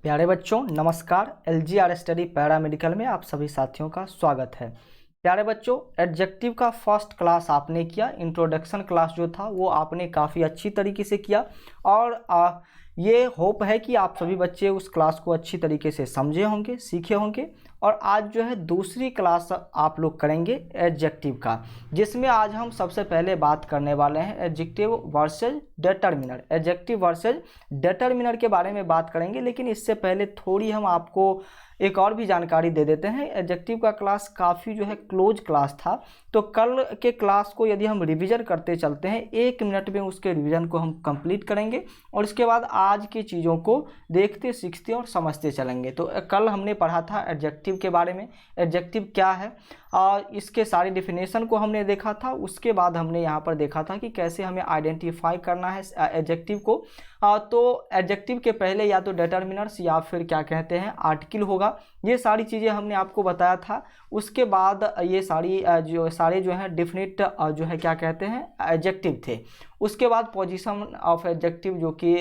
प्यारे बच्चों नमस्कार। LGR स्टडी पैरामेडिकल में आप सभी साथियों का स्वागत है। प्यारे बच्चों, एडजेक्टिव का फर्स्ट क्लास आपने किया, इंट्रोडक्शन क्लास जो था वो आपने काफ़ी अच्छी तरीके से किया और ये होप है कि आप सभी बच्चे उस क्लास को अच्छी तरीके से समझे होंगे, सीखे होंगे। और आज जो है दूसरी क्लास आप लोग करेंगे एडजेक्टिव का, जिसमें आज हम सबसे पहले बात करने वाले हैं adjective versus determiner. Adjective versus determiner के बारे में बात करेंगे, लेकिन इससे पहले थोड़ी हम आपको एक और भी जानकारी दे देते हैं। एडजेक्टिव का क्लास काफ़ी जो है क्लोज क्लास था, तो कल के क्लास को यदि हम रिवीजन करते चलते हैं 1 मिनट में उसके रिवीजन को हम कंप्लीट करेंगे और इसके बाद आज की चीज़ों को देखते, सीखते और समझते चलेंगे। तो कल हमने पढ़ा था एडजेक्टिव के बारे में, एडजेक्टिव क्या है और इसके सारी डिफिनेशन को हमने देखा था। उसके बाद हमने यहाँ पर देखा था कि कैसे हमें आइडेंटिफाई करना है एडजेक्टिव को। तो एडजेक्टिव के पहले या तो डिटरमिनर्स या फिर क्या कहते हैं आर्टिकल होगा, ये सारी चीज़ें हमने आपको बताया था। उसके बाद ये सारे जो है डिफिनिट जो है क्या कहते हैं एडजेक्टिव थे। उसके बाद पोजीशन ऑफ एडजेक्टिव जो कि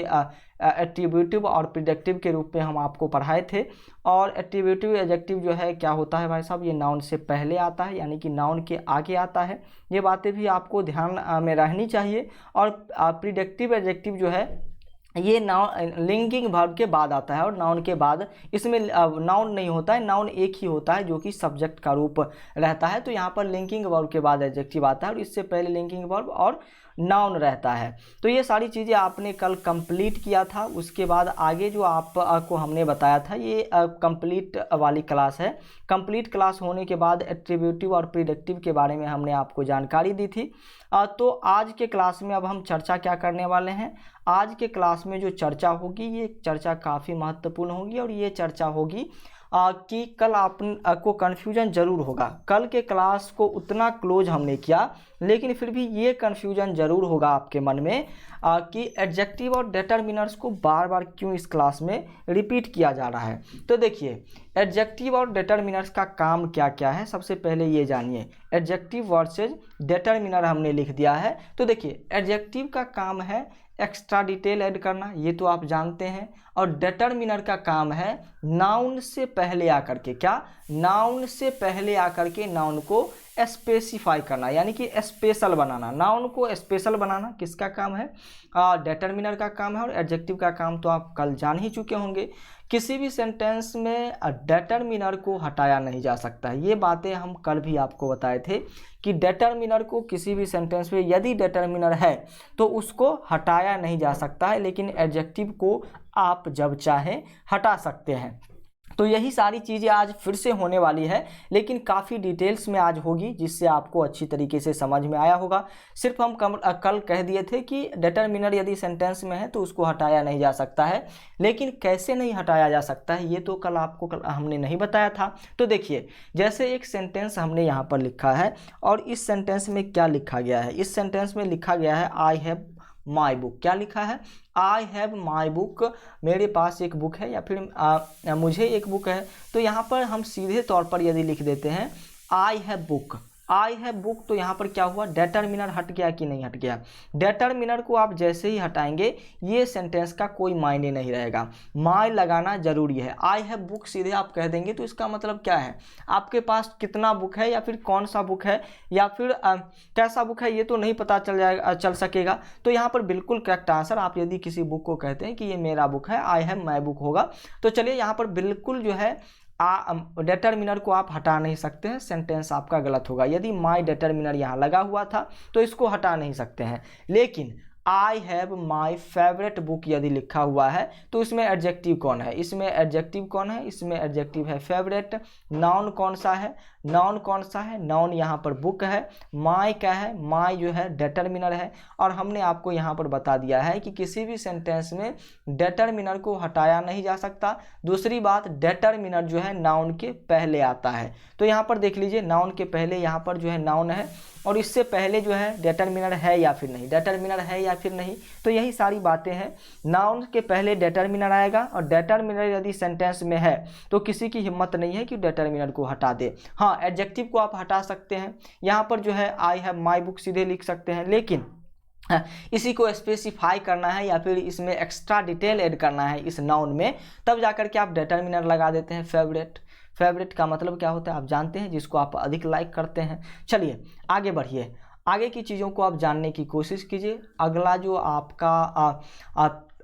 एट्रीब्यूटिव और प्रिडिक्टिव के रूप में हम आपको पढ़ाए थे। और एट्रीब्यूटिव एडजेक्टिव जो है क्या होता है भाई साहब, ये नाउन से पहले आता है, यानी कि नाउन के आगे आता है। ये बातें भी आपको ध्यान में रहनी चाहिए। और प्रिडिक्टिव एडजेक्टिव जो है ये नाउन लिंकिंग वर्ब के बाद आता है और नाउन के बाद इसमें नाउन नहीं होता है, नाउन एक ही होता है जो कि सब्जेक्ट का रूप रहता है। तो यहाँ पर लिंकिंग वर्ब के बाद एडजेक्टिव आता है और इससे पहले लिंकिंग वर्ब और नाउन रहता है। तो ये सारी चीज़ें आपने कल कंप्लीट किया था। उसके बाद आगे जो आपको हमने बताया था ये कंप्लीट वाली क्लास है। कंप्लीट क्लास होने के बाद एट्रीब्यूटिव और प्रिडिक्टिव के बारे में हमने आपको जानकारी दी थी। तो आज के क्लास में अब हम चर्चा क्या करने वाले हैं, आज के क्लास में जो चर्चा होगी ये चर्चा काफ़ी महत्वपूर्ण होगी और ये चर्चा होगी कि कल आपको कन्फ्यूजन ज़रूर होगा। कल के क्लास को उतना क्लोज हमने किया, लेकिन फिर भी ये कन्फ्यूजन ज़रूर होगा आपके मन में कि एडजेक्टिव और डिटरमिनर्स को बार बार क्यों इस क्लास में रिपीट किया जा रहा है। तो देखिए एडजेक्टिव और डिटरमिनर्स का काम क्या क्या है, सबसे पहले ये जानिए। एडजेक्टिव वर्सेज डिटरमिनर हमने लिख दिया है। तो देखिए एडजेक्टिव का काम है एक्स्ट्रा डिटेल ऐड करना, ये तो आप जानते हैं। और डिटरमिनर का काम है नाउन से पहले आकर के, क्या नाउन से पहले आकर के नाउन को स्पेसिफाई करना, यानी कि स्पेशल बनाना। नाउन को स्पेशल बनाना किसका काम है, डिटरमिनर का काम है। और एडजेक्टिव का काम तो आप कल जान ही चुके होंगे। किसी भी सेंटेंस में डिटरमिनर को हटाया नहीं जा सकता है। ये बातें हम कल भी आपको बताए थे कि डिटरमिनर को किसी भी सेंटेंस में यदि डिटरमिनर है तो उसको हटाया नहीं जा सकता है, लेकिन एडजेक्टिव को आप जब चाहें हटा सकते हैं। तो यही सारी चीज़ें आज फिर से होने वाली है, लेकिन काफ़ी डिटेल्स में आज होगी, जिससे आपको अच्छी तरीके से समझ में आया होगा। सिर्फ हम कल कह दिए थे कि डिटरमिनर यदि सेंटेंस में है तो उसको हटाया नहीं जा सकता है, लेकिन कैसे नहीं हटाया जा सकता है ये तो कल हमने नहीं बताया था। तो देखिए जैसे एक सेंटेंस हमने यहाँ पर लिखा है और इस सेंटेंस में क्या लिखा गया है, इस सेंटेंस में लिखा गया है आई हैव माई बुक। क्या लिखा है, आई हैव माई बुक, मेरे पास एक बुक है या फिर मुझे एक बुक है। तो यहाँ पर हम सीधे तौर पर यदि लिख देते हैं I have book, I have book, तो यहाँ पर क्या हुआ, डिटरमिनर हट गया कि नहीं हट गया। डिटरमिनर को आप जैसे ही हटाएंगे ये सेंटेंस का कोई मायने नहीं रहेगा, माय लगाना जरूरी है। आई हैव बुक सीधे आप कह देंगे तो इसका मतलब क्या है, आपके पास कितना बुक है या फिर कौन सा बुक है या फिर कैसा बुक है ये तो नहीं पता चल सकेगा। तो यहाँ पर बिल्कुल करेक्ट आंसर, आप यदि किसी बुक को कहते हैं कि ये मेरा बुक है, आई हैव माई बुक होगा। तो चलिए यहाँ पर बिल्कुल जो है डिटरमिनर को आप हटा नहीं सकते हैं, सेंटेंस आपका गलत होगा। यदि माई डिटरमिनर यहाँ लगा हुआ था तो इसको हटा नहीं सकते हैं, लेकिन I have my favourite book यदि लिखा हुआ है तो इसमें एडजेक्टिव कौन है, इसमें एडजेक्टिव कौन है, इसमें एडजेक्टिव है फेवरेट। नाउन कौन सा है, नाउन कौन सा है, नाउन यहाँ पर बुक है। माई क्या है, माई जो है डिटरमिनर है। और हमने आपको यहाँ पर बता दिया है कि किसी भी सेंटेंस में डिटरमिनर को हटाया नहीं जा सकता। दूसरी बात, डिटरमिनर जो है नाउन के पहले आता है। तो यहाँ पर देख लीजिए नाउन के पहले यहाँ पर जो है नाउन है और इससे पहले जो है डिटरमिनर है या फिर नहीं, डिटरमिनर है या फिर नहीं। तो यही सारी बातें हैं, नाउन के पहले डिटरमिनर आएगा और डिटरमिनर यदि सेंटेंस में है तो किसी की हिम्मत नहीं है कि डिटरमिनर को हटा दे। हाँ, एडजेक्टिव को आप हटा सकते हैं, यहाँ पर जो है आई हैव माई बुक सीधे लिख सकते हैं, लेकिन इसी को स्पेसिफाई करना है या फिर इसमें एक्स्ट्रा डिटेल ऐड करना है इस नाउन में, तब जाकर के आप डिटर्मिनर लगा देते हैं फेवरेट। फेवरेट का मतलब क्या होता है आप जानते हैं, जिसको आप अधिक लाइक करते हैं। चलिए आगे बढ़िए, आगे की चीज़ों को आप जानने की कोशिश कीजिए। अगला जो आपका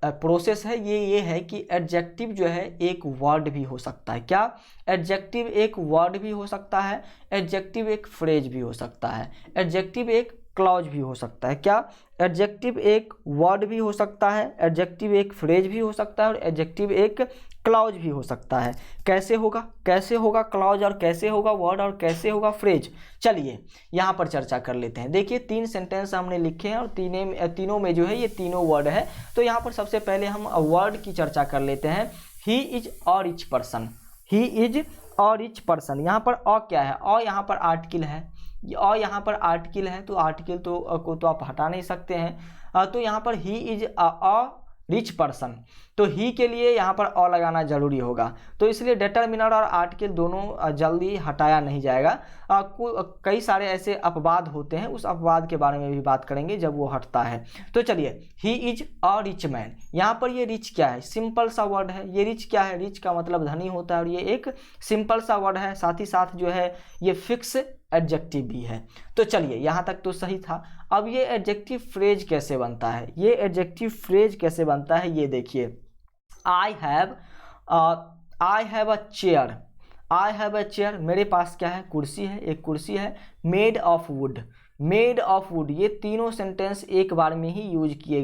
प्रोसेस है ये है कि एडजेक्टिव जो है एक वर्ड भी हो सकता है। क्या? एडजेक्टिव एक वर्ड भी हो सकता है, एडजेक्टिव एक फ्रेज भी हो सकता है, एडजेक्टिव एक क्लॉज भी हो सकता है। क्या? एडजेक्टिव एक वर्ड भी हो सकता है, एडजेक्टिव एक फ्रेज भी हो सकता है और एडजेक्टिव एक क्लॉज भी हो सकता है। कैसे होगा? कैसे होगा क्लॉज और कैसे होगा वर्ड और कैसे होगा फ्रेज? चलिए यहाँ पर चर्चा कर लेते हैं। देखिए 3 सेंटेंस हमने लिखे हैं और तीनों में जो है ये तीनों वर्ड है। तो यहाँ पर सबसे पहले हम वर्ड की चर्चा कर लेते हैं। He is a rich person, he is a rich person. यहाँ पर अ क्या है? अ यहाँ पर आर्टिकल है, और यहाँ पर आर्टिकल है तो आर्टिकल को तो आप हटा नहीं सकते हैं। तो यहाँ पर he is a rich person, तो ही के लिए यहाँ पर अ लगाना जरूरी होगा। तो इसलिए डिटर्मिनर और आर्टिकल दोनों जल्दी हटाया नहीं जाएगा। कई सारे ऐसे अपवाद होते हैं, उस अपवाद के बारे में भी बात करेंगे जब वो हटता है। तो चलिए, he is a rich man, यहाँ पर ये रिच क्या है? सिंपल सा वर्ड है। ये रिच क्या है? रिच का मतलब धनी होता है और ये एक सिंपल सा वर्ड है, साथ ही साथ जो है ये फिक्स एडजेक्टिव भी है। तो चलिए यहाँ तक तो सही था। अब ये एडजेक्टिव फ्रेज कैसे बनता है? ये एडजेक्टिव फ्रेज कैसे बनता है ये देखिए। आई have a chair, I have a chair, मेरे पास क्या है? कुर्सी है, एक कुर्सी है। Made of would, made of would, ये तीनों सेंटेंस एक बार में ही यूज किया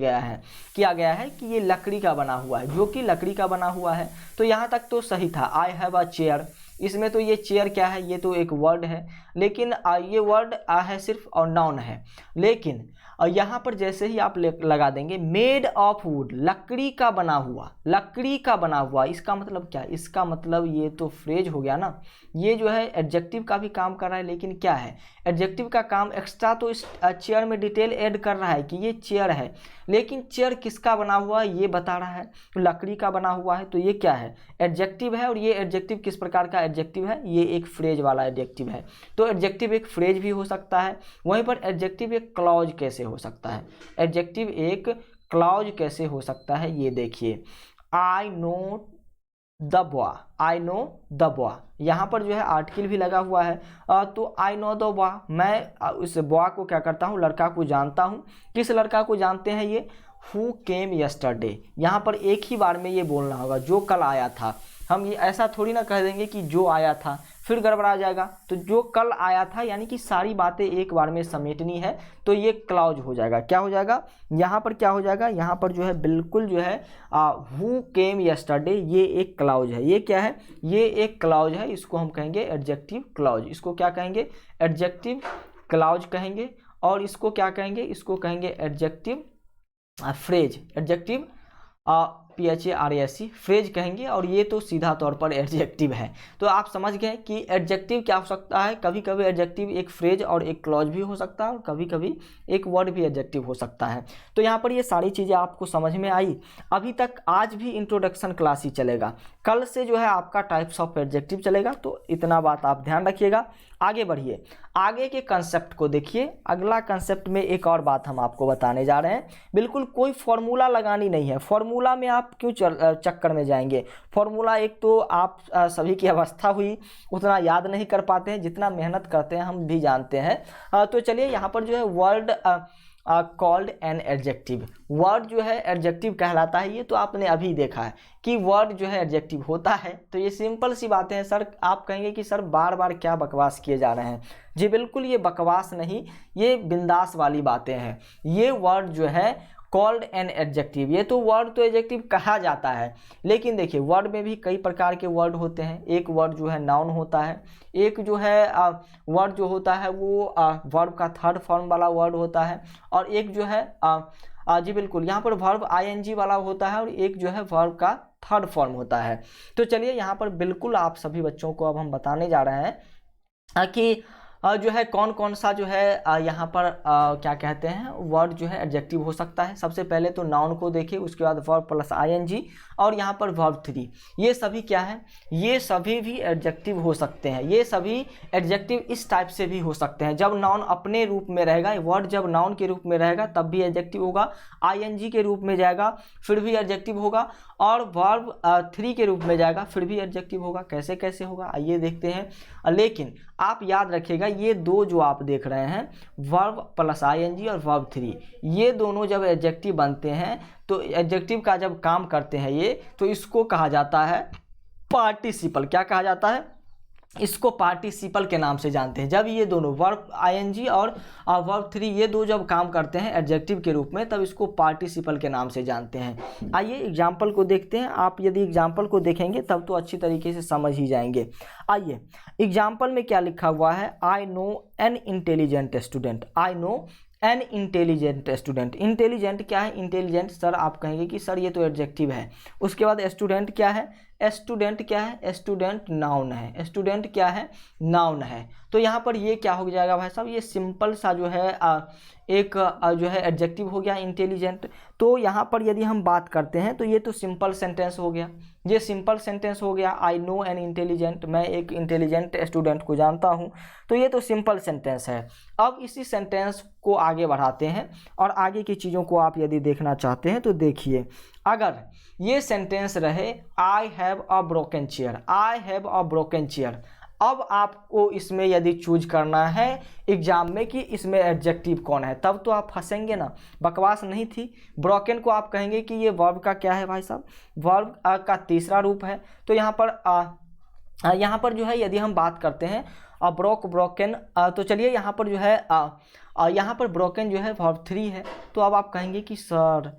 गया है कि ये लकड़ी का बना हुआ है, जो कि लकड़ी का बना हुआ है। तो यहाँ तक तो सही था। आई हैव अ चेयर, इसमें तो ये चेयर क्या है? ये तो एक वर्ड है, लेकिन ये वर्ड है सिर्फ और नाउन है। लेकिन यहाँ पर जैसे ही आप लगा देंगे मेड ऑफ वुड, लकड़ी का बना हुआ, लकड़ी का बना हुआ, इसका मतलब क्या? इसका मतलब ये तो फ्रेज हो गया ना। ये जो है एडजेक्टिव का भी काम कर रहा है, लेकिन क्या है? एडजेक्टिव का काम एक्स्ट्रा तो इस चेयर में डिटेल ऐड कर रहा है कि ये चेयर है, लेकिन चेयर किसका बना हुआ है ये बता रहा है। तो लकड़ी का बना हुआ है, तो ये क्या है? एडजेक्टिव है। और ये एडजेक्टिव किस प्रकार का एडजेक्टिव है? ये एक फ्रेज वाला एडजेक्टिव है। तो एडजेक्टिव एक फ्रेज भी हो सकता है। वहीं पर एडजेक्टिव एक क्लॉज कैसे हो सकता है? एडजेक्टिव एक क्लॉज कैसे हो सकता है ये देखिए। I know the boy, I know the boy, यहाँ पर जो है आर्टिकल भी लगा हुआ है। तो आई नो द बॉय, मैं उस बॉय को क्या करता हूँ? लड़का को जानता हूँ। किस लड़का को जानते हैं ये? हु केम यस्टरडे, यहाँ पर एक ही बार में ये बोलना होगा, जो कल आया था। हम ये ऐसा थोड़ी ना कह देंगे कि जो आया था, फिर गड़बड़ा जाएगा। तो जो कल आया था, यानी कि सारी बातें एक बार में समेटनी है, तो ये क्लॉज हो जाएगा। क्या हो जाएगा? यहाँ पर क्या हो जाएगा? यहाँ पर जो है बिल्कुल जो है हु केम यस्टरडे, ये एक क्लॉज है। ये क्या है? ये एक क्लॉज है। इसको हम कहेंगे एडजेक्टिव क्लॉज। इसको क्या कहेंगे? एडजेक्टिव क्लॉज कहेंगे। और इसको क्या कहेंगे? इसको कहेंगे adjective phrase, adjective PHARASE phrase कहेंगे। और ये तो सीधा तौर पर एडजेक्टिव है। तो आप समझ गए कि एडजेक्टिव क्या हो सकता है। कभी कभी एडजेक्टिव एक फ्रेज और एक क्लॉज भी हो सकता है, और कभी कभी एक वर्ड भी एडजेक्टिव हो सकता है। तो यहाँ पर ये सारी चीज़ें आपको समझ में आई। अभी तक आज भी इंट्रोडक्शन क्लास ही चलेगा, कल से जो है आपका टाइप्स ऑफ एडजेक्टिव चलेगा। तो इतना बात आप ध्यान रखिएगा। आगे बढ़िए, आगे के कंसेप्ट को देखिए। अगला कंसेप्ट में एक और बात हम आपको बताने जा रहे हैं। बिल्कुल कोई फॉर्मूला लगानी नहीं है। फॉर्मूला में आप क्यों चक्कर में जाएंगे? फॉर्मूला एक तो आप सभी की अवस्था हुई, उतना याद नहीं कर पाते हैं, जितना मेहनत करते हैं हम भी जानते हैं। तो चलिए यहाँ पर जो है word called an adjective, word जो है एडजेक्टिव कहलाता है। ये तो आपने अभी देखा है कि वर्ड जो है एडजेक्टिव होता है। तो ये सिंपल सी बातें हैं। सर आप कहेंगे कि सर बार बार क्या बकवास किए जा रहे हैं? जी बिल्कुल, ये बकवास नहीं, ये बिंदास वाली बातें हैं। ये वर्ड जो है कॉल्ड एन एडजेक्टिव, ये तो वर्ड तो एडजेक्टिव कहा जाता है, लेकिन देखिए वर्ड में भी कई प्रकार के वर्ड होते हैं। एक वर्ड जो है नाउन होता है, एक जो है वर्ड जो होता है वो वर्ब का थर्ड फॉर्म वाला वर्ड होता है, और एक जो है जी बिल्कुल यहाँ पर वर्ब ING वाला होता है, और एक जो है वर्ब का थर्ड फॉर्म होता है। तो चलिए यहाँ पर बिल्कुल आप सभी बच्चों को अब हम बताने जा रहे हैं कि जो है कौन कौन सा जो है यहाँ पर क्या कहते हैं वर्ड जो है एडजेक्टिव हो सकता है। सबसे पहले तो नाउन को देखिए, उसके बाद वर्ब प्लस आईएनजी और यहाँ पर वर्ब 3, ये सभी क्या है, ये सभी भी एडजेक्टिव हो सकते हैं। ये सभी एडजेक्टिव इस टाइप से भी हो सकते हैं, जब नाउन अपने रूप में रहेगा, वर्ड जब नाउन के रूप में रहेगा तब भी एडजेक्टिव होगा, आईएनजी के रूप में जाएगा फिर भी एडजेक्टिव होगा, और वर्ब 3 के रूप में जाएगा फिर भी एडजेक्टिव होगा। कैसे कैसे होगा आइए देखते हैं। लेकिन आप याद रखिएगा ये दो जो आप देख रहे हैं वर्ब प्लस आईएनजी और वर्ब 3, ये दोनों जब एडजेक्टिव बनते हैं तो एडजेक्टिव का जब काम करते हैं ये, तो इसको कहा जाता है पार्टिसिपल। क्या कहा जाता है, इसको पार्टिसिपल के नाम से जानते हैं। जब ये दोनों वर्ब आईएनजी और वर्ब 3 ये दो जब काम करते हैं एडजेक्टिव के रूप में, तब इसको पार्टिसिपल के नाम से जानते हैं। आइए एग्जाम्पल को देखते हैं। आप यदि एग्जाम्पल को देखेंगे तब तो अच्छी तरीके से समझ ही जाएंगे। आइए एग्जाम्पल में क्या लिखा हुआ है, I know an intelligent student. I know an intelligent student. Intelligent क्या है, इंटेलिजेंट सर आप कहेंगे कि सर ये तो एडजेक्टिव है। उसके बाद स्टूडेंट क्या है, स्टूडेंट क्या है, स्टूडेंट नाउन है। स्टूडेंट क्या है, नाउन है। तो यहाँ पर ये क्या हो जाएगा भाई साहब, ये सिंपल सा जो है एक जो है एडजेक्टिव हो गया इंटेलिजेंट। तो यहाँ पर यदि हम बात करते हैं तो ये तो सिंपल सेंटेंस हो गया, ये सिंपल सेंटेंस हो गया। आई नो एन इंटेलिजेंट, मैं एक इंटेलिजेंट स्टूडेंट को जानता हूँ, तो ये तो सिंपल सेंटेंस है। अब इसी सेंटेंस को आगे बढ़ाते हैं और आगे की चीज़ों को आप यदि देखना चाहते हैं तो देखिए, अगर ये सेंटेंस रहे I have a broken chair, I have a broken chair. अब आपको इसमें यदि चूज करना है एग्जाम में कि इसमें एडजेक्टिव कौन है, तब तो आप फंसेंगे ना, बकवास नहीं थी। ब्रोकन को आप कहेंगे कि ये वर्ब का क्या है भाई साहब, वर्ब का तीसरा रूप है। तो यहाँ पर जो है यदि हम बात करते हैं ब्रोकन, तो चलिए यहाँ पर जो है यहाँ पर ब्रोकन जो है वर्ब 3 है। तो अब आप कहेंगे कि सर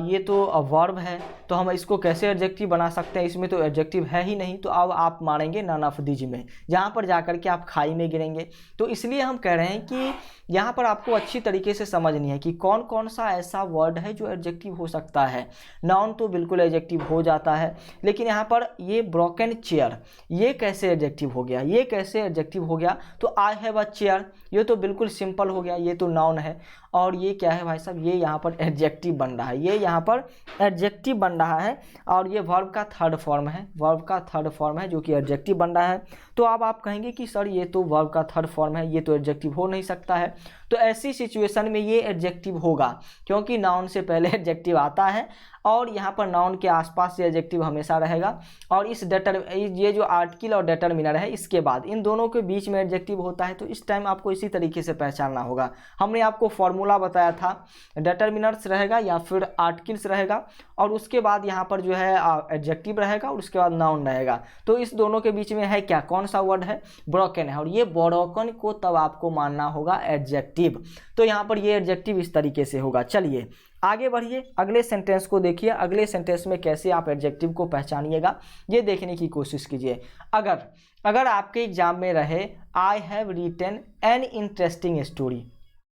ये तो वर्ब है, तो हम इसको कैसे एडजेक्टिव बना सकते हैं, इसमें तो एडजेक्टिव है ही नहीं। तो अब आप मारेंगे नन ऑफ दीज में, जहाँ पर जाकर के आप खाई में गिरेंगे। तो इसलिए हम कह रहे हैं कि यहाँ पर आपको अच्छी तरीके से समझनी है कि कौन कौन सा ऐसा वर्ड है जो एडजेक्टिव हो सकता है। नाउन तो बिल्कुल एडजेक्टिव हो जाता है, लेकिन यहाँ पर ये ब्रोकन चेयर ये कैसे एडजेक्टिव हो गया, ये कैसे एडजेक्टिव हो गया। तो आई हैव अ चेयर ये तो बिल्कुल सिंपल हो गया, ये तो नाउन है। और ये क्या है भाई साहब, ये यहाँ पर एडजेक्टिव बन रहा है, ये यहाँ पर एडजेक्टिव बन रहा है। और ये वर्ब का थर्ड फॉर्म है, वर्ब का थर्ड फॉर्म है जो कि एडजेक्टिव बन रहा है। तो अब आप कहेंगे कि सर ये तो वर्ब का थर्ड फॉर्म है, ये तो एडजेक्टिव हो नहीं सकता है। तो ऐसी सिचुएशन में ये एडजेक्टिव होगा, क्योंकि नाउन से पहले एडजेक्टिव आता है और यहाँ पर नाउन के आसपास से एडजेक्टिव हमेशा रहेगा। और इस ये जो आर्टिकल और डिटरमिनर है इसके बाद इन दोनों के बीच में एडजेक्टिव होता है। तो इस टाइम आपको इसी तरीके से पहचानना होगा। हमने आपको फॉर्मूला बताया था, डिटरमिनर्स रहेगा या फिर आर्टिकल्स रहेगा, और उसके बाद यहाँ पर जो है एडजेक्टिव रहेगा और उसके बाद नाउन रहेगा। तो इस दोनों के बीच में है क्या, कौन सा वर्ड है, ब्रोकन है। और ये ब्रोकन को तब आपको मानना होगा एडजेक्टिव। तो यहाँ पर ये एडजेक्टिव इस तरीके से होगा। चलिए आगे बढ़िए, अगले सेंटेंस को देखिए। अगले सेंटेंस में कैसे आप एडजेक्टिव को पहचानिएगा ये देखने की कोशिश कीजिए। अगर आपके एग्जाम में रहे I have written an interesting story,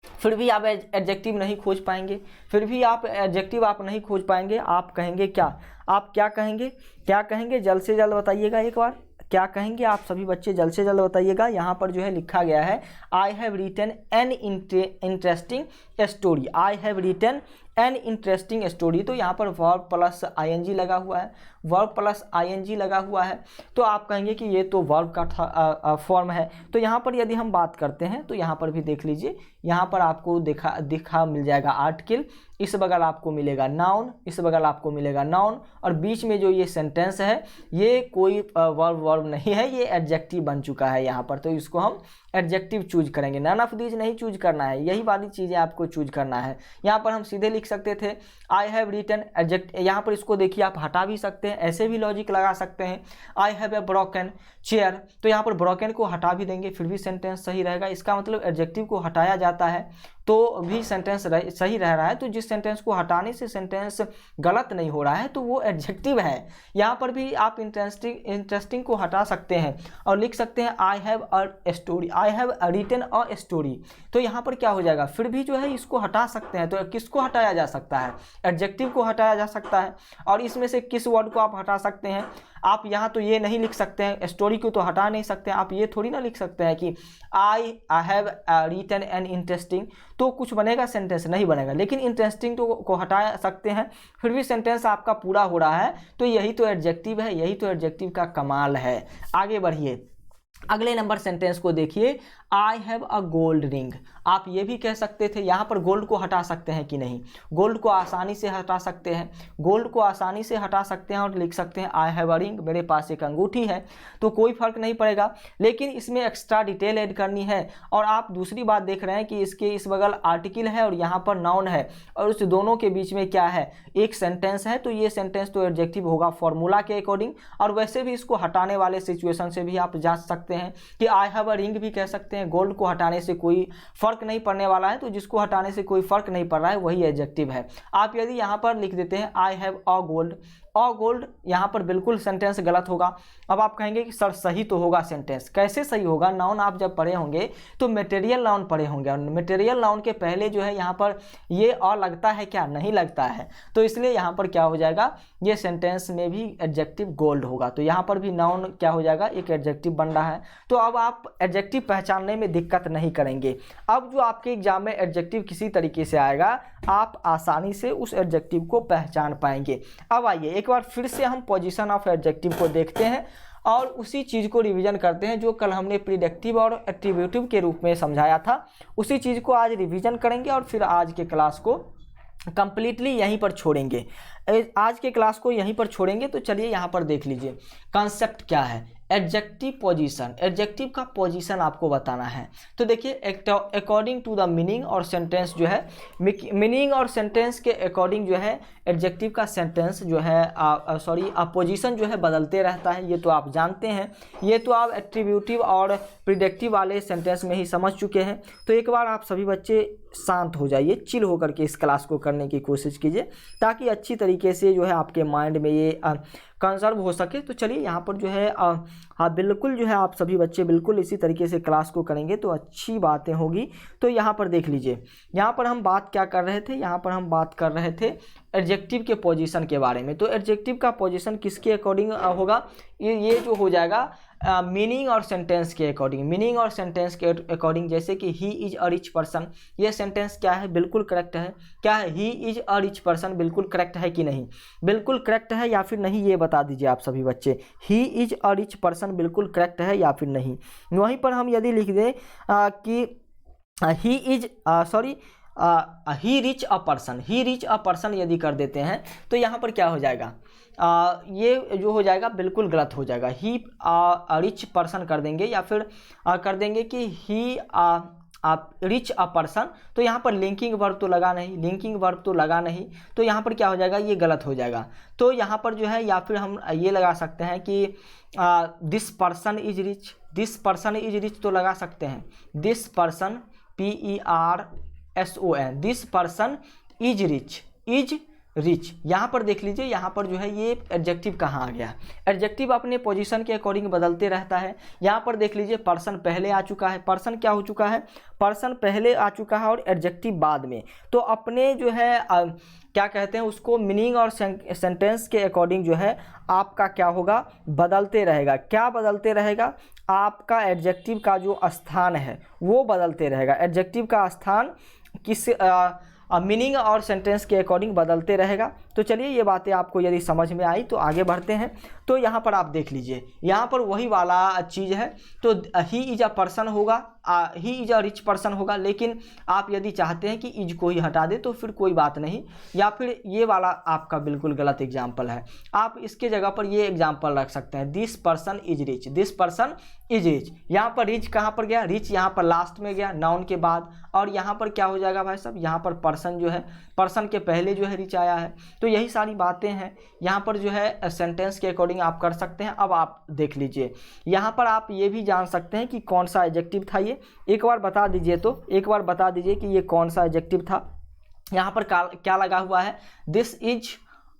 फिर भी आप एडजेक्टिव नहीं खोज पाएंगे, फिर भी आप एडजेक्टिव आप नहीं खोज पाएंगे। आप कहेंगे क्या, आप क्या कहेंगे जल्द से जल्द बताइएगा एक बार, क्या कहेंगे आप सभी बच्चे, जल्द से जल्द बताइएगा। यहाँ पर जो है लिखा गया है I have written an interesting story, I have written an interesting story. तो यहाँ पर वर्ब प्लस आईएनजी लगा हुआ है, वर्ब प्लस आईएनजी लगा हुआ है। तो आप कहेंगे कि ये तो वर्ब का फॉर्म है। तो यहाँ पर यदि हम बात करते हैं तो यहाँ पर भी देख लीजिए, यहाँ पर आपको दिखा मिल जाएगा आर्टिकल, इस बगल आपको मिलेगा नाउन, इस बगल आपको मिलेगा नाउन, और बीच में जो ये सेंटेंस है ये कोई वर्ब नहीं है, ये एडजेक्टिव बन चुका है यहाँ पर। तो इसको हम एडजेक्टिव चूज करेंगे, नन ऑफ दीज नहीं चूज करना है, यही वाली चीज़ें आपको चूज करना है। यहाँ पर हम सीधे लिख सकते थे आई हैव रिटन एडजेक्ट, यहाँ पर इसको देखिए आप हटा भी सकते हैं, ऐसे भी लॉजिक लगा सकते हैं। I have a broken chair, तो यहाँ पर ब्रोकन को हटा भी देंगे फिर भी सेंटेंस सही रहेगा। इसका मतलब एडजेक्टिव को हटाया जाता है तो भी सेंटेंस सही रह रहा है। तो जिस सेंटेंस को हटाने से सेंटेंस गलत नहीं हो रहा है तो वो एडजेक्टिव है। यहाँ पर भी आप इंटरेस्टिंग को हटा सकते हैं और लिख सकते हैं I have a story, I have written a story. तो यहाँ पर क्या हो जाएगा, फिर भी जो है इसको हटा सकते हैं। तो किसको हटाया जा सकता है, एडजेक्टिव को हटाया जा सकता है। और इसमें से किस वर्ड को आप हटा सकते हैं, आप यहाँ तो ये नहीं लिख सकते हैं, स्टोरी को तो हटा नहीं सकते हैं, आप ये थोड़ी ना लिख सकते हैं कि I have written an interesting, तो कुछ बनेगा, सेंटेंस नहीं बनेगा। लेकिन इंटरेस्टिंग तो को हटा सकते हैं, फिर भी सेंटेंस आपका पूरा हो रहा है। तो यही तो एडजेक्टिव है, यही तो एडजेक्टिव का कमाल है। आगे बढ़िए, अगले नंबर सेंटेंस को देखिए, आई हैव अ गोल्ड रिंग। आप ये भी कह सकते थे, यहाँ पर गोल्ड को हटा सकते हैं कि नहीं? गोल्ड को आसानी से हटा सकते हैं, गोल्ड को आसानी से हटा सकते हैं और लिख सकते हैं आई हैव अ रिंग, मेरे पास एक अंगूठी है, तो कोई फर्क नहीं पड़ेगा। लेकिन इसमें एक्स्ट्रा डिटेल ऐड करनी है। और आप दूसरी बात देख रहे हैं कि इसके इस बगल आर्टिकल है और यहाँ पर नाउन है, और उस दोनों के बीच में क्या है? एक सेंटेंस है। तो ये सेंटेंस तो एडजेक्टिव होगा फॉर्मूला के अकॉर्डिंग। और वैसे भी इसको हटाने वाले सिचुएशन से भी आप जांच सकते हैं कि आई हैव अ रिंग भी कह सकते हैं। गोल्ड को हटाने से कोई फर्क नहीं पड़ने वाला है, तो जिसको हटाने से कोई फर्क नहीं पड़ रहा है वही एडजेक्टिव है। आप यदि यहाँ पर लिख देते हैं I have a gold, a gold, यहाँ पर बिल्कुल सेंटेंस गलत होगा। अब आप कहेंगे कि सर सही तो होगा सेंटेंस, कैसे सही होगा? नाउन आप जब पढ़े होंगे तो मटेरियल नाउन पढ़े होंगे, और मटेरियल नाउन के पहले जो है यहाँ पर ये अ लगता है क्या? नहीं लगता है। तो इसलिए यहाँ पर क्या हो जाएगा? ये सेंटेंस में भी एडजेक्टिव गोल्ड होगा, तो यहाँ पर भी नाउन क्या हो जाएगा? एक एडजेक्टिव बन रहा है। तो अब आप एडजेक्टिव पहचानने में दिक्कत नहीं करेंगे। अब जो आपके एग्जाम में एडजेक्टिव किसी तरीके से आएगा, आप आसानी से उस एडजेक्टिव को पहचान पाएंगे। अब आइए एक बार फिर से हम पोजीशन ऑफ एडजेक्टिव को देखते हैं और उसी चीज़ को रिवीजन करते हैं जो कल हमने प्रीडिक्टिव और एट्रीब्यूटिव के रूप में समझाया था। उसी चीज़ को आज रिवीजन करेंगे और फिर आज के क्लास को कंप्लीटली यहीं पर छोड़ेंगे। आज के क्लास को यहीं पर छोड़ेंगे। तो चलिए यहाँ पर देख लीजिए कॉन्सेप्ट क्या है। एडजेक्टिव पोजीशन, एडजेक्टिव का पोजीशन आपको बताना है। तो देखिए अकॉर्डिंग टू द मीनिंग और सेंटेंस जो है, मीनिंग और सेंटेंस के अकॉर्डिंग जो है एडजेक्टिव का सेंटेंस जो है पोजीशन जो है बदलते रहता है। ये तो आप जानते हैं, ये तो आप एट्रीब्यूटिव और प्रिडिक्टिव वाले सेंटेंस में ही समझ चुके हैं। तो एक बार आप सभी बच्चे शांत हो जाइए, चिल होकर के इस क्लास को करने की कोशिश कीजिए, ताकि अच्छी तरीके से जो है आपके माइंड में ये कंजर्व हो सके। तो चलिए यहाँ पर जो है हाँ बिल्कुल जो है आप सभी बच्चे बिल्कुल इसी तरीके से क्लास को करेंगे तो अच्छी बातें होगी। तो यहाँ पर देख लीजिए, यहाँ पर हम बात क्या कर रहे थे? यहाँ पर हम बात कर रहे थे एडजेक्टिव के पोजीशन के बारे में। तो एडजेक्टिव का पोजीशन किसके अकॉर्डिंग होगा? ये जो हो जाएगा मीनिंग और सेंटेंस के अकॉर्डिंग। मीनिंग और सेंटेंस के अकॉर्डिंग, जैसे कि he is a rich person, ये सेंटेंस क्या है? बिल्कुल करेक्ट है। क्या है? He is a rich person बिल्कुल करेक्ट है कि नहीं? बिल्कुल करेक्ट है या फिर नहीं, ये बता दीजिए आप सभी बच्चे। He is a rich person बिल्कुल करेक्ट है या फिर नहीं? वहीं पर हम यदि लिख दें कि he is he rich a person, he rich a person यदि कर देते हैं तो यहाँ पर क्या हो जाएगा? ये जो हो जाएगा बिल्कुल गलत हो जाएगा। ही रिच पर्सन कर देंगे या फिर कर देंगे कि ही रिच अ पर्सन, तो यहाँ पर लिंकिंग वर्ब तो लगा नहीं, लिंकिंग वर्ब तो लगा नहीं, तो यहाँ पर क्या हो जाएगा? ये गलत हो जाएगा। तो यहाँ पर जो है या फिर हम ये लगा सकते हैं कि this person is rich, this person is rich तो लगा सकते हैं। This person PERSON, this person is rich, is rich. यहाँ पर देख लीजिए, यहाँ पर जो है ये एडजेक्टिव कहाँ आ गया? एडजेक्टिव अपने पोजीशन के अकॉर्डिंग बदलते रहता है। यहाँ पर देख लीजिए पर्सन पहले आ चुका है, पर्सन क्या हो चुका है? पर्सन पहले आ चुका है और एडजेक्टिव बाद में। तो अपने जो है क्या कहते हैं उसको, मीनिंग और सेंटेंस के अकॉर्डिंग जो है आपका क्या होगा? बदलते रहेगा। क्या बदलते रहेगा? आपका एडजेक्टिव का जो स्थान है वो बदलते रहेगा। एडजेक्टिव का स्थान किस मीनिंग और सेंटेंस के अकॉर्डिंग बदलते रहेगा। तो चलिए ये बातें आपको यदि समझ में आई तो आगे बढ़ते हैं। तो यहाँ पर आप देख लीजिए, यहाँ पर वही वाला चीज़ है। तो ही इज अ पर्सन होगा, he is a rich person होगा, लेकिन आप यदि चाहते हैं कि इज को ही हटा दे तो फिर कोई बात नहीं, या फिर ये वाला आपका बिल्कुल गलत एग्जाम्पल है। आप इसके जगह पर ये एग्जाम्पल रख सकते हैं, this person is rich, this person is rich. यहाँ पर रिच कहाँ पर गया? रिच यहाँ पर लास्ट में गया नाउन के बाद, और यहाँ पर क्या हो जाएगा भाई साहब? यहाँ पर पर्सन जो है, पर्सन के पहले जो है रिच आया है। तो यही सारी बातें हैं, यहाँ पर जो है सेंटेंस के अकॉर्डिंग आप कर सकते हैं। अब आप देख लीजिए, यहाँ पर आप ये भी जान सकते हैं कि कौन सा एडजेक्टिव था। ये एक बार बता दीजिए, तो एक बार बता दीजिए कि ये कौन सा एडजेक्टिव था। यहाँ पर क्या लगा हुआ है? This is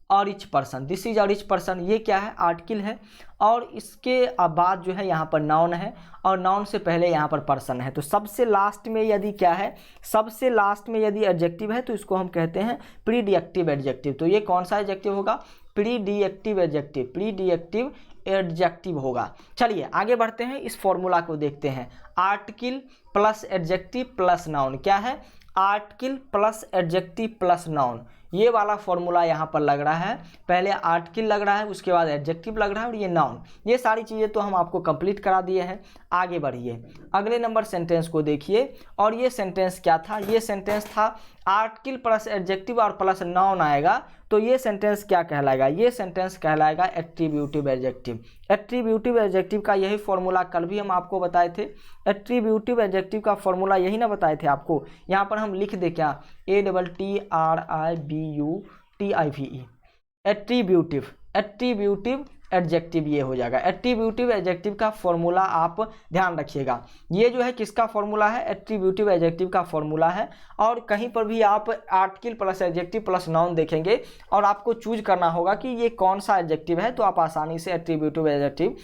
a rich person, this is a rich person, ये क्या है, आर्टिकल है। और इसके बाद जो है यहाँ पर नाउन है, और नाउन से पहले यहाँ पर पर्सन है। तो सबसे लास्ट में यदि क्या है, सबसे लास्ट में यदि एडजेक्टिव है तो इसको हम कहते हैं प्रीडिएक्टिव एडजेक्टिव। तो ये कौन सा एडजेक्टिव होगा, प्रीडिएक्टिव एडजेक्टिव, प्रीडिएक्टिव एडजेक्टिव होगा। चलिए आगे बढ़ते हैं, इस फॉर्मूला को देखते हैं। Article plus adjective plus noun, क्या है, article plus adjective plus noun, ये वाला फॉर्मूला यहाँ पर लग रहा है। पहले आर्टिकल लग रहा है, उसके बाद एडजेक्टिव लग रहा है, और ये नाउन। ये सारी चीज़ें तो हम आपको कंप्लीट करा दिए हैं। आगे बढ़िए, अगले नंबर सेंटेंस को देखिए। और ये सेंटेंस क्या था, ये सेंटेंस था आर्टिकल प्लस एडजेक्टिव और प्लस नाउन आएगा तो ये सेंटेंस क्या कहलाएगा, ये सेंटेंस कहलाएगा एट्रीब्यूटिव एडजेक्टिव। एट्रीब्यूटिव एडजेक्टिव का यही फॉर्मूला कल भी हम आपको बताए थे। एट्रीब्यूटिव एडजेक्टिव का फॉर्मूला यही ना बताए थे आपको। यहाँ पर हम लिख दे क्या, ATTRIBUTIVE, एट्रीब्यूटिव, एट्रीब्यूटिव एडजेक्टिव ये हो जाएगा। एट्रीब्यूटिव एडजेक्टिव का फॉर्मूला आप ध्यान रखिएगा, ये जो है किसका फॉर्मूला है, एट्रीब्यूटिव एडजेक्टिव का फॉर्मूला है। और कहीं पर भी आप article plus adjective plus noun देखेंगे और आपको चूज करना होगा कि ये कौन सा एडजेक्टिव है, तो आप आसानी से एट्रीब्यूटिव एडजेक्टिव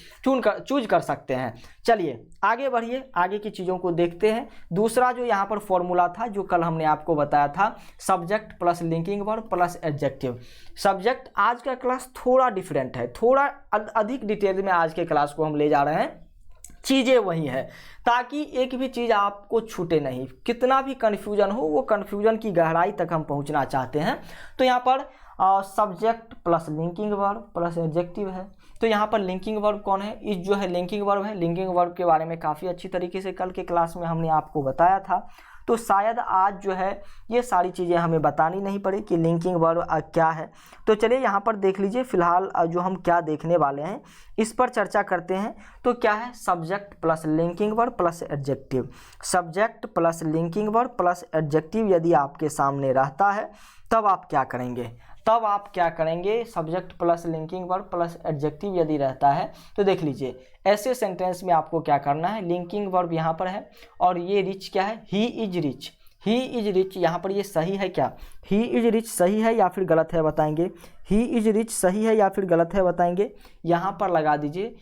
चूज कर सकते हैं। चलिए आगे बढ़िए, आगे की चीज़ों को देखते हैं। दूसरा जो यहाँ पर फॉर्मूला था, जो कल हमने आपको बताया था, subject plus linking verb plus adjective. Subject, आज का क्लास थोड़ा डिफरेंट है, थोड़ा अधिक डिटेल में आज के क्लास को हम ले जा रहे हैं। चीज़ें वही है ताकि एक भी चीज़ आपको छूटे नहीं, कितना भी कन्फ्यूजन हो वो कन्फ्यूजन की गहराई तक हम पहुंचना चाहते हैं। तो यहाँ पर subject plus linking verb plus adjective है। तो यहाँ पर लिंकिंग वर्ब कौन है, इस जो है लिंकिंग वर्ब है। लिंकिंग वर्ब के बारे में काफ़ी अच्छी तरीके से कल के क्लास में हमने आपको बताया था। तो शायद आज जो है ये सारी चीज़ें हमें बतानी नहीं पड़ी कि लिंकिंग वर्ब क्या है। तो चलिए यहाँ पर देख लीजिए, फिलहाल जो हम क्या देखने वाले हैं इस पर चर्चा करते हैं। तो क्या है, subject plus linking verb plus adjective. Subject plus linking verb plus adjective यदि आपके सामने रहता है तब आप क्या करेंगे, तब आप क्या करेंगे, subject plus linking verb plus adjective यदि रहता है तो देख लीजिए ऐसे सेंटेंस में आपको क्या करना है। लिंकिंग वर्ब यहाँ पर है और ये रिच क्या है, he is rich, he is rich. यहाँ पर ये सही है क्या, ही इज रिच सही है या फिर गलत है बताएंगे, ही इज रिच सही है या फिर गलत है बताएंगे। यहाँ पर लगा दीजिए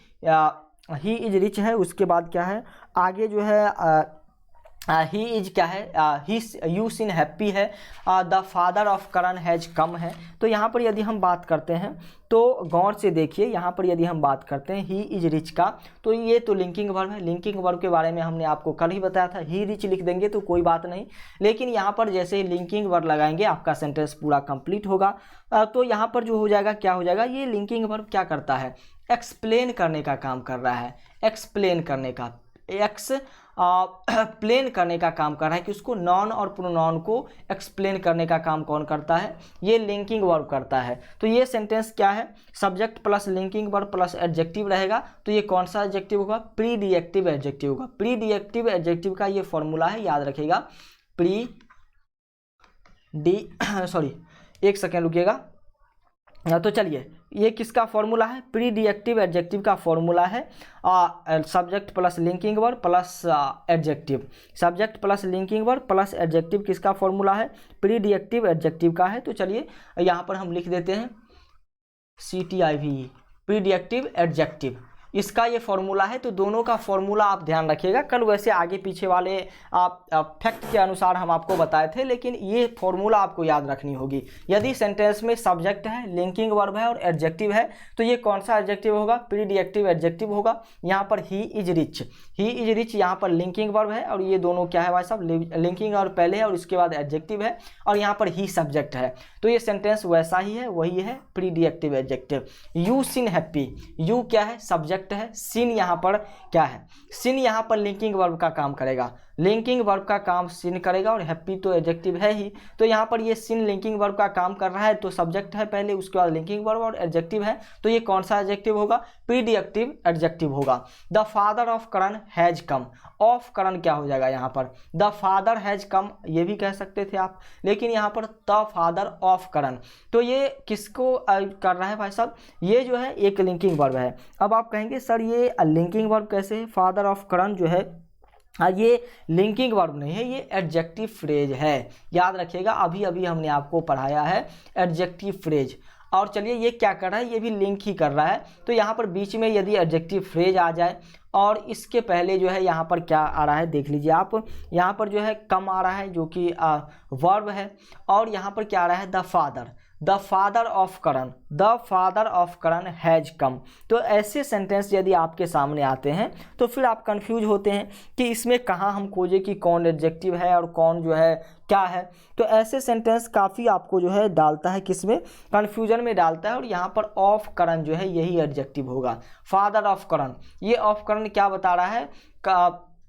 ही इज रिच है, उसके बाद क्या है आगे जो है ही इज क्या है, ही यू सीन हैप्पी है, the father of Karan has कम है। तो यहाँ पर यदि हम बात करते हैं तो गौर से देखिए, यहाँ पर यदि हम बात करते हैं ही इज रिच का, तो ये तो लिंकिंग वर्ब है। लिंकिंग वर्ब के बारे में हमने आपको कल ही बताया था, ही रिच लिख देंगे तो कोई बात नहीं, लेकिन यहाँ पर जैसे ही लिंकिंग वर्ब लगाएंगे आपका सेंटेंस पूरा कंप्लीट होगा। तो यहाँ पर जो हो जाएगा, क्या हो जाएगा, ये लिंकिंग वर्ब क्या करता है, एक्सप्लेन करने का काम कर रहा है, एक्सप्लेन करने का, प्लेन करने का काम कर रहा है कि उसको नॉन और प्रोनाउन को एक्सप्लेन करने का काम कौन करता है, ये लिंकिंग वर्ब करता है। तो ये सेंटेंस क्या है, subject plus linking verb plus adjective रहेगा। तो ये कौन सा एडजेक्टिव होगा, प्रीडिएक्टिव एडजेक्टिव होगा। प्रीडिएक्टिव एडजेक्टिव का ये फॉर्मूला है, याद रखिएगा, एक सेकेंड रुकिएगा। तो चलिए ये किसका फॉर्मूला है, प्रीडिएक्टिव एडजेक्टिव का फॉर्मूला है subject plus linking verb plus adjective. Subject plus linking verb plus adjective किसका फॉर्मूला है, प्रीडिएक्टिव एडजेक्टिव का है। तो चलिए यहाँ पर हम लिख देते हैं CTIVE, प्रीडिएक्टिव एडजेक्टिव, इसका ये फॉर्मूला है। तो दोनों का फॉर्मूला आप ध्यान रखिएगा, कल वैसे आगे पीछे वाले आप फैक्ट के अनुसार हम आपको बताए थे, लेकिन ये फॉर्मूला आपको याद रखनी होगी। यदि सेंटेंस में सब्जेक्ट है, लिंकिंग वर्ब है और एडजेक्टिव है तो ये कौन सा एडजेक्टिव होगा, प्रीडिएक्टिव एडजेक्टिव होगा। यहाँ पर he is rich, he is rich यहाँ पर लिंकिंग वर्ब है और ये दोनों क्या है भाई साहब, लिंकिंग और पहले है और उसके बाद एडजेक्टिव है, और यहाँ पर ही सब्जेक्ट है। तो ये सेंटेंस वैसा ही है, वही है predicative adjective. You seem happy, you क्या है, सब्जेक्ट है, सीन यहाँ पर क्या है, सीन यहाँ पर लिंकिंग वर्ब का काम करेगा, लिंकिंग वर्ब का काम सीन करेगा, और हैप्पी तो एडजेक्टिव है ही। तो यहाँ पर ये सीन लिंकिंग वर्ब का काम कर रहा है, तो सब्जेक्ट है पहले, उसके बाद लिंकिंग वर्ब और एडजेक्टिव है। तो ये कौन सा एडजेक्टिव होगा, प्रीडिएक्टिव एडजेक्टिव होगा। The father of Karan has come, of Karan क्या हो जाएगा यहाँ पर, द फादर हैज कम ये भी कह सकते थे आप, लेकिन यहाँ पर द फादर ऑफ करण, तो ये किसको कर रहा है भाई साहब, ये जो है एक लिंकिंग वर्ब है। अब आप कहेंगे सर ये लिंकिंग वर्ब कैसे है, फादर ऑफ करण जो है ये लिंकिंग वर्ब नहीं है, ये एडजेक्टिव फ्रेज है। याद रखिएगा, अभी अभी हमने आपको पढ़ाया है एडजेक्टिव फ्रेज। और चलिए ये क्या कर रहा है, ये भी लिंक ही कर रहा है। तो यहाँ पर बीच में यदि एडजेक्टिव फ्रेज आ जाए और इसके पहले जो है यहाँ पर क्या आ रहा है देख लीजिए आप, यहाँ पर जो है कम आ रहा है जो कि वर्ब है, और यहाँ पर क्या आ रहा है the father of Karan, the father of Karan has कम। तो ऐसे सेंटेंस यदि आपके सामने आते हैं तो फिर आप कंफ्यूज होते हैं कि इसमें कहाँ हम खोजें कि कौन एडजेक्टिव है और कौन जो है क्या है। तो ऐसे सेंटेंस काफ़ी आपको जो है डालता है किसमें, कन्फ्यूजन में डालता है। और यहाँ पर ऑफ करण जो है यही एडजेक्टिव होगा, फादर ऑफ करण। ये ऑफ करण क्या बता रहा है,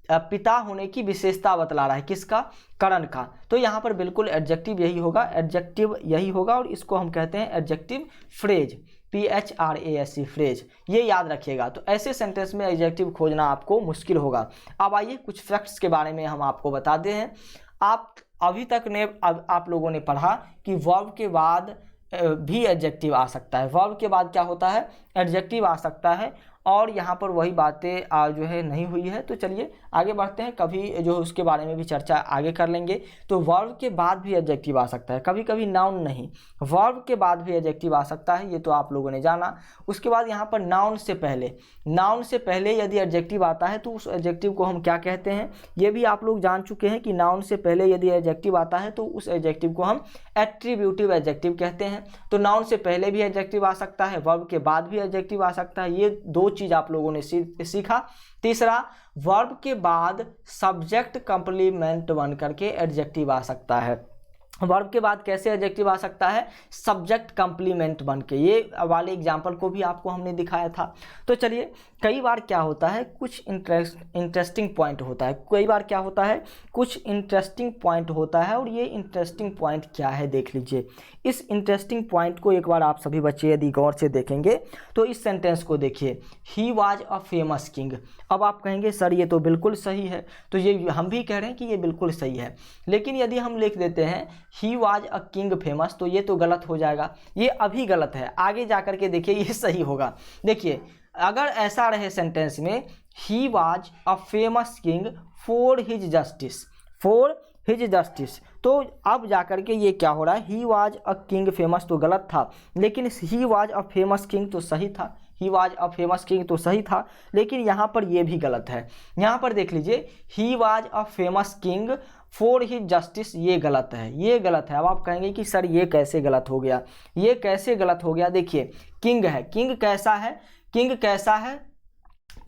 पिता होने की विशेषता बतला रहा है, किसका, करण का। तो यहाँ पर बिल्कुल एडजेक्टिव यही होगा, एडजेक्टिव यही होगा, और इसको हम कहते हैं एडजेक्टिव फ्रेज, PHRASE फ्रेज, ये याद रखिएगा। तो ऐसे सेंटेंस में एडजेक्टिव खोजना आपको मुश्किल होगा। अब आइए कुछ फैक्ट्स के बारे में हम आपको बताते हैं। आप अभी तक ने आप लोगों ने पढ़ा कि वर्ब के बाद भी एडजेक्टिव आ सकता है, वर्ब के बाद क्या होता है, एडजेक्टिव आ सकता है, और यहाँ पर वही बातें जो है नहीं हुई है। तो चलिए आगे बढ़ते हैं, कभी जो उसके बारे में भी चर्चा आगे कर लेंगे। तो वर्ब के बाद भी एडजेक्टिव आ सकता है, कभी कभी नाउन नहीं, वर्ब के बाद भी एडजेक्टिव आ सकता है, ये तो आप लोगों ने जाना। उसके बाद यहाँ पर नाउन से पहले यदि एडजेक्टिव आता है तो उस एडजेक्टिव को हम क्या कहते हैं, ये भी आप लोग जान चुके हैं कि नाउन से पहले यदि एडजेक्टिव आता है तो उस एडजेक्टिव को हम एट्रीब्यूटिव एडजेक्टिव कहते हैं। तो नाउन से पहले भी एडजेक्टिव आ सकता है, वर्ब के बाद भी एडजेक्टिव आ सकता है, ये दो चीज आप लोगों ने सीखा। तीसरा, वर्ब के बाद सब्जेक्ट कंप्लीमेंट बन करके एडजेक्टिव आ सकता है। वर्ब के बाद कैसे एडजेक्टिव आ सकता है, सब्जेक्ट कंप्लीमेंट बन के, ये वाले एग्जाम्पल को भी आपको हमने दिखाया था। तो चलिए, कई बार क्या होता है, कुछ इंटरेस्टिंग पॉइंट होता है, कई बार क्या होता है, कुछ इंटरेस्टिंग पॉइंट होता है, और ये इंटरेस्टिंग पॉइंट क्या है देख लीजिए। इस इंटरेस्टिंग पॉइंट को एक बार आप सभी बच्चे यदि गौर से देखेंगे तो इस सेंटेंस को देखिए, he was a famous king. अब आप कहेंगे सर ये तो बिल्कुल सही है, तो ये हम भी कह रहे हैं कि ये बिल्कुल सही है, लेकिन यदि हम लिख देते हैं he was a king famous तो ये तो गलत हो जाएगा, ये अभी गलत है, आगे जाकर के देखिए ये सही होगा। देखिए अगर ऐसा रहे सेंटेंस में, he was a famous king for his justice, तो अब जाकर के ये क्या हो रहा है, he was a king famous तो गलत था, लेकिन he was a famous king तो सही था, he was a famous king तो सही था, लेकिन यहाँ पर ये भी गलत है। यहाँ पर देख लीजिए, he was a famous king for his justice, ये गलत है, ये गलत है। अब आप कहेंगे कि सर ये कैसे गलत हो गया, ये कैसे गलत हो गया। देखिए किंग है, किंग कैसा है, किंग कैसा है,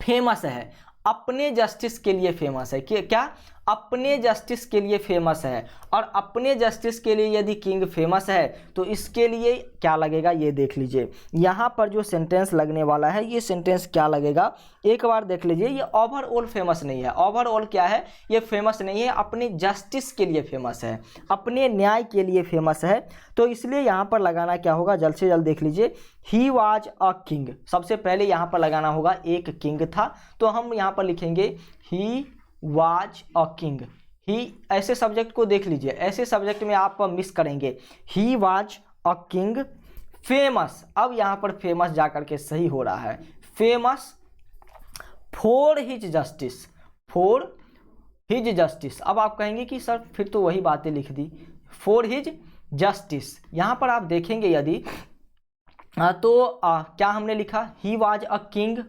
फेमस है, अपने जस्टिस के लिए फेमस है, क्या, अपने जस्टिस के लिए फेमस है। और अपने जस्टिस के लिए यदि किंग फेमस है तो इसके लिए क्या लगेगा, ये देख लीजिए। यहाँ पर जो सेंटेंस लगने वाला है, ये सेंटेंस क्या लगेगा, एक बार देख लीजिए। ये ओवरऑल फेमस नहीं है, ओवरऑल क्या है, ये फेमस नहीं है, अपने जस्टिस के लिए फेमस है, अपने न्याय के लिए फेमस है। तो इसलिए यहाँ पर लगाना क्या होगा, जल्द से जल्द देख लीजिए, ही वॉज अ किंग, सबसे पहले यहाँ पर लगाना होगा, एक किंग था, तो हम यहाँ पर लिखेंगे ही वाज अ किंग। ही, ऐसे सब्जेक्ट को देख लीजिए, ऐसे सब्जेक्ट में आप मिस करेंगे, he was a king famous. अब यहाँ पर फेमस जाकर के सही हो रहा है, famous for his justice, for his justice. अब आप कहेंगे कि सर फिर तो वही बातें लिख दी, फॉर हिज जस्टिस। यहाँ पर आप देखेंगे यदि तो क्या हमने लिखा, ही वाज अ किंग,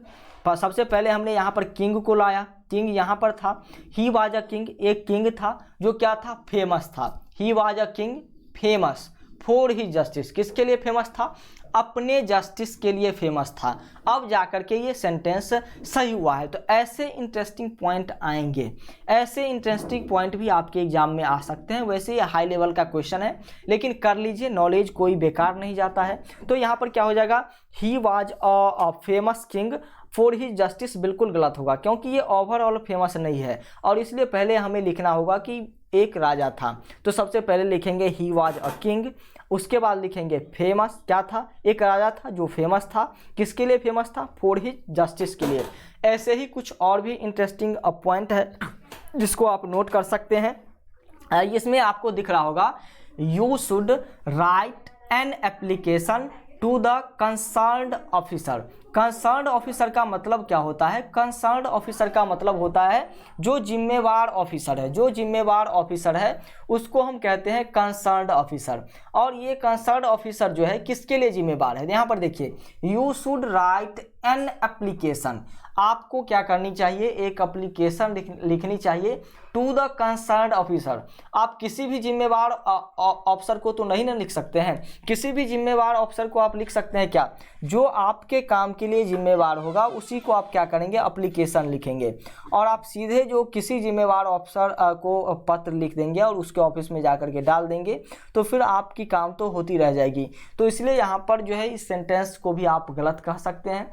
सबसे पहले हमने यहाँ पर किंग को लाया, किंग यहाँ पर था, ही वाज अ किंग, एक किंग था जो क्या था, फेमस था, he was a king famous for his justice, किसके लिए फेमस था, अपने जस्टिस के लिए फेमस था। अब जाकर के ये सेंटेंस सही हुआ है। तो ऐसे इंटरेस्टिंग पॉइंट आएंगे, ऐसे इंटरेस्टिंग पॉइंट भी आपके एग्जाम में आ सकते हैं। वैसे ये हाई लेवल का क्वेश्चन है, लेकिन कर लीजिए, नॉलेज कोई बेकार नहीं जाता है। तो यहाँ पर क्या हो जाएगा, he was a famous king for his justice बिल्कुल गलत होगा, क्योंकि ये ओवरऑल फेमस नहीं है, और इसलिए पहले हमें लिखना होगा कि एक राजा था। तो सबसे पहले लिखेंगे ही वाज अ किंग, उसके बाद लिखेंगे फेमस, क्या था, एक राजा था जो फेमस था, किसके लिए फेमस था, फॉर हिज जस्टिस के लिए। ऐसे ही कुछ और भी इंटरेस्टिंग पॉइंट है जिसको आप नोट कर सकते हैं। इसमें आपको दिख रहा होगा, you should write an application to the concerned officer. Concerned officer का मतलब क्या होता है? कंसर्न्ड ऑफिसर का मतलब होता है जो जिम्मेवार ऑफिसर है, जो जिम्मेवार ऑफिसर है उसको हम कहते हैं कंसर्न्ड ऑफिसर। और ये कंसर्न्ड ऑफिसर जो है किसके लिए जिम्मेवार है? यहाँ पर देखिए, you should write an application. आपको क्या करनी चाहिए? एक एप्लीकेशन लिखनी चाहिए टू द कंसर्न्ड ऑफिसर। आप किसी भी जिम्मेवार ऑफिसर को तो नहीं ना लिख सकते हैं, किसी भी जिम्मेवार ऑफिसर को आप लिख सकते हैं क्या? जो आपके काम के लिए जिम्मेवार होगा उसी को आप क्या करेंगे? एप्लीकेशन लिखेंगे। और आप सीधे जो किसी जिम्मेवार ऑफिसर को पत्र लिख देंगे और उसके ऑफिस में जा करके डाल देंगे तो फिर आपकी काम तो होती रह जाएगी। तो इसलिए यहाँ पर जो है इस सेंटेंस को भी आप गलत कह सकते हैं।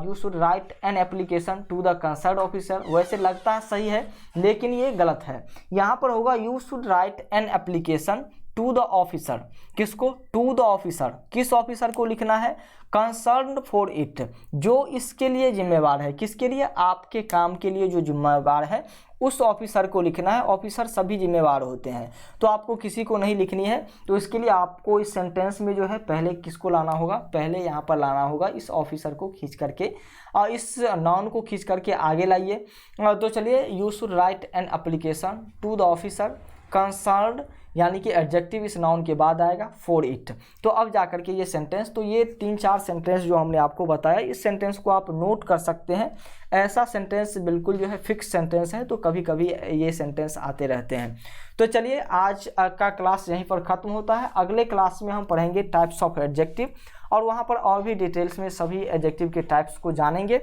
You should write an application to the concerned officer. वैसे लगता है सही है लेकिन ये गलत है। यहाँ पर होगा you should write an application to the officer. किसको? To the officer. किस ऑफिसर को लिखना है? कंसर्न्ड फॉर इट, जो इसके लिए जिम्मेवार है। किसके लिए? आपके काम के लिए जो जिम्मेवार है उस ऑफिसर को लिखना है। ऑफिसर सभी जिम्मेवार होते हैं, तो आपको किसी को नहीं लिखनी है। तो इसके लिए आपको इस सेंटेंस में जो है पहले किसको लाना होगा? पहले यहाँ पर लाना होगा इस ऑफिसर को खींच करके, और इस नाउन को खींच करके आगे लाइए। तो चलिए, you should write an application to the officer concerned, यानी कि एडजेक्टिव इस नाउन के बाद आएगा फॉर इट। तो अब जाकर के ये सेंटेंस, तो ये 3-4 सेंटेंस जो हमने आपको बताया, इस सेंटेंस को आप नोट कर सकते हैं। ऐसा सेंटेंस बिल्कुल जो है फिक्स सेंटेंस है, तो कभी कभी ये सेंटेंस आते रहते हैं। तो चलिए, आज का क्लास यहीं पर ख़त्म होता है। अगले क्लास में हम पढ़ेंगे टाइप्स ऑफ एडजेक्टिव, और वहाँ पर और भी डिटेल्स में सभी एडजेक्टिव के टाइप्स को जानेंगे।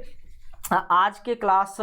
आज के क्लास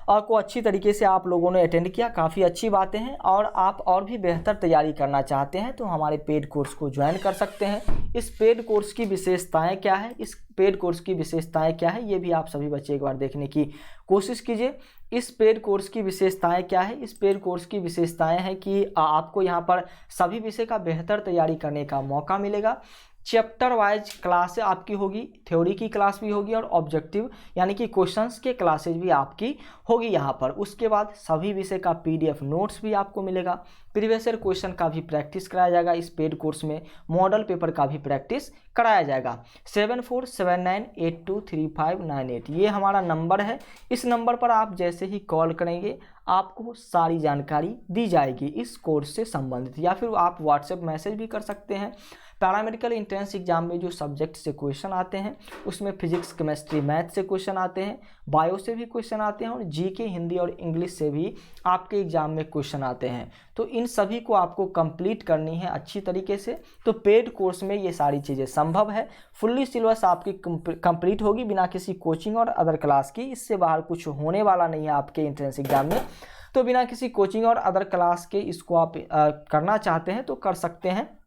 को अच्छी तरीके से आप लोगों ने अटेंड किया, काफ़ी अच्छी बातें हैं। और आप और भी बेहतर तैयारी करना चाहते हैं तो हमारे पेड कोर्स को ज्वाइन कर सकते हैं। इस पेड कोर्स की विशेषताएं क्या है, इस पेड कोर्स की विशेषताएं क्या है, ये भी आप सभी बच्चे एक बार देखने की कोशिश कीजिए। इस पेड कोर्स की विशेषताएं क्या है? इस पेड कोर्स की विशेषताएं हैं कि आपको यहाँ पर सभी विषय का बेहतर तैयारी करने का मौका मिलेगा। चैप्टर वाइज क्लास आपकी होगी, थ्योरी की क्लास भी होगी और ऑब्जेक्टिव यानी कि क्वेश्चंस के क्लासेज भी आपकी होगी यहाँ पर। उसके बाद सभी विषय का पीडीएफ नोट्स भी आपको मिलेगा। प्रीवियस ईयर क्वेश्चन का भी प्रैक्टिस कराया जाएगा इस पेड कोर्स में। मॉडल पेपर का भी प्रैक्टिस कराया जाएगा। 7479823598 ये हमारा नंबर है। इस नंबर पर आप जैसे ही कॉल करेंगे आपको सारी जानकारी दी जाएगी इस कोर्स से संबंधित, या फिर आप व्हाट्सएप मैसेज भी कर सकते हैं। पैरामेडिकल एंट्रेंस एग्जाम में जो सब्जेक्ट से क्वेश्चन आते हैं उसमें फिजिक्स, केमिस्ट्री, मैथ से क्वेश्चन आते हैं, बायो से भी क्वेश्चन आते हैं, और जीके, हिंदी और इंग्लिश से भी आपके एग्जाम में क्वेश्चन आते हैं। तो इन सभी को आपको कंप्लीट करनी है अच्छी तरीके से। तो पेड कोर्स में ये सारी चीज़ें संभव है। फुल्ली सिलेबस आपकी कंप्लीट होगी बिना किसी कोचिंग और अदर क्लास की। इससे बाहर कुछ होने वाला नहीं है आपके एंट्रेंस एग्जाम में। तो बिना किसी कोचिंग और अदर क्लास के इसको आप करना चाहते हैं तो कर सकते हैं।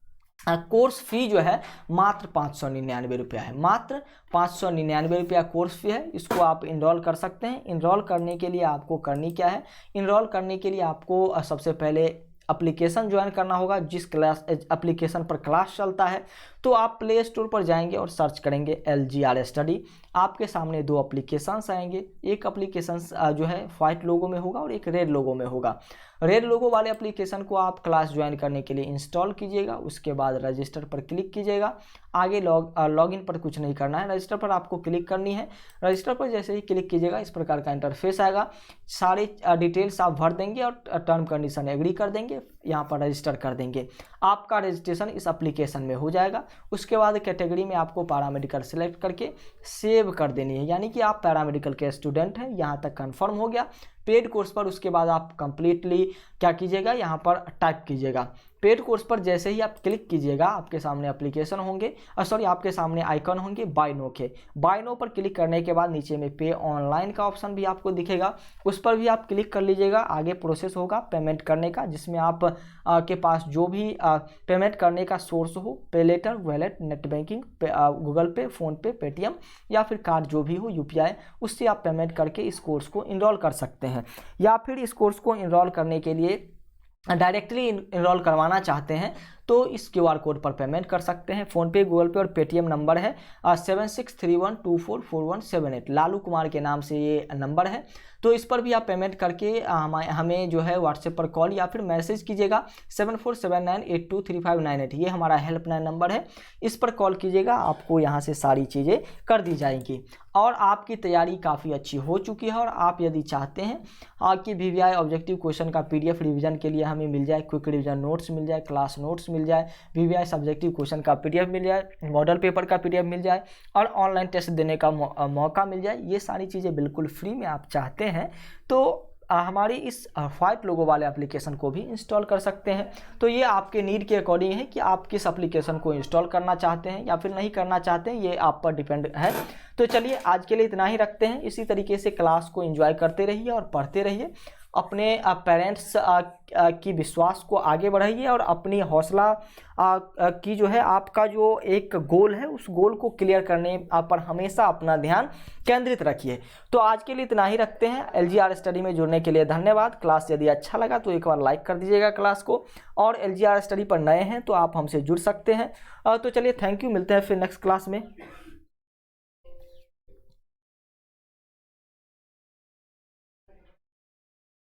कोर्स फी जो है मात्र 599 रुपया है। मात्र 599 रुपया कोर्स फी है। इसको आप इनरोल कर सकते हैं। इनरोल करने के लिए आपको करनी क्या है? इनरोल करने के लिए आपको सबसे पहले एप्लीकेशन ज्वाइन करना होगा। जिस क्लास एप्लीकेशन पर क्लास चलता है तो आप प्ले स्टोर पर जाएंगे और सर्च करेंगे LGR स्टडी। आपके सामने 2 एप्लीकेशंस आएंगे। एक एप्लीकेशन जो है व्हाइट लोगो में होगा और एक रेड लोगो में होगा। रेड लोगो वाले एप्लीकेशन को आप क्लास ज्वाइन करने के लिए इंस्टॉल कीजिएगा। उसके बाद रजिस्टर पर क्लिक कीजिएगा। आगे लॉगिन पर कुछ नहीं करना है, रजिस्टर पर आपको क्लिक करनी है। रजिस्टर पर जैसे ही क्लिक कीजिएगा इस प्रकार का इंटरफेस आएगा। सारी डिटेल्स आप भर देंगे और टर्म कंडीशन एग्री कर देंगे। यहाँ पर रजिस्टर कर देंगे। आपका रजिस्ट्रेशन इस एप्लीकेशन में हो जाएगा। उसके बाद कैटेगरी में आपको पैरामेडिकल सेलेक्ट करके सेव कर देनी है, यानी कि आप पैरामेडिकल के स्टूडेंट हैं। यहाँ तक कंफर्म हो गया पेड कोर्स पर। उसके बाद आप कंप्लीटली क्या कीजिएगा, यहाँ पर टाइप कीजिएगा। पेड कोर्स पर जैसे ही आप क्लिक कीजिएगा आपके सामने एप्लीकेशन होंगे, आपके सामने आइकन होंगे बाय नो के। बाय नो पर क्लिक करने के बाद नीचे में पे ऑनलाइन का ऑप्शन भी आपको दिखेगा। उस पर भी आप क्लिक कर लीजिएगा। आगे प्रोसेस होगा पेमेंट करने का, जिसमें आप के पास जो भी पेमेंट करने का सोर्स हो, pay letter, wallet, net banking, Google Pay, phone pay, Paytm या फिर कार्ड जो भी हो, UPI, उससे आप पेमेंट करके इस कोर्स को इनरोल कर सकते हैं। या फिर इस कोर्स को इनरोल करने के लिए डायरेक्टली इनरोल करवाना चाहते हैं तो इस QR कोड पर पेमेंट कर सकते हैं। फ़ोनपे, गूगल पे और पेटीएम नंबर है 7631244178। लालू कुमार के नाम से ये नंबर है। तो इस पर भी आप पेमेंट करके हमें जो है व्हाट्सएप पर कॉल या फिर मैसेज कीजिएगा 7479823598। ये हमारा हेल्पलाइन नंबर है, इस पर कॉल कीजिएगा, आपको यहाँ से सारी चीज़ें कर दी जाएंगी। और आपकी तैयारी काफ़ी अच्छी हो चुकी है और आप यदि चाहते हैं कि VVI ऑब्जेक्टिव क्वेश्चन का PDF रिवीजन के लिए हमें मिल जाए, क्विक रिवीजन नोट्स मिल जाए, क्लास नोट्स मिल जाए, VVI सब्जेक्टिव क्वेश्चन का PDF मिल जाए, मॉडल पेपर का PDF मिल जाए और ऑनलाइन टेस्ट देने का मौका मिल जाए, ये सारी चीज़ें बिल्कुल फ्री में आप चाहते हैं तो हमारी इस व्हाइट लोगो वाले एप्लीकेशन को भी इंस्टॉल कर सकते हैं। तो ये आपके नीड के अकॉर्डिंग है कि आप किस एप्लीकेशन को इंस्टॉल करना चाहते हैं या फिर नहीं करना चाहते हैं, ये आप पर डिपेंड है। तो चलिए आज के लिए इतना ही रखते हैं। इसी तरीके से क्लास को एंजॉय करते रहिए और पढ़ते रहिए, अपने पेरेंट्स की विश्वास को आगे बढ़ाइए और अपनी हौसला की जो है आपका जो एक गोल है उस गोल को क्लियर करने पर हमेशा अपना ध्यान केंद्रित रखिए। तो आज के लिए इतना ही रखते हैं। LGR स्टडी में जुड़ने के लिए धन्यवाद। क्लास यदि अच्छा लगा तो एक बार लाइक कर दीजिएगा क्लास को, और LGR स्टडी पर नए हैं तो आप हमसे जुड़ सकते हैं। तो चलिए थैंक यू, मिलते हैं फिर नेक्स्ट क्लास में।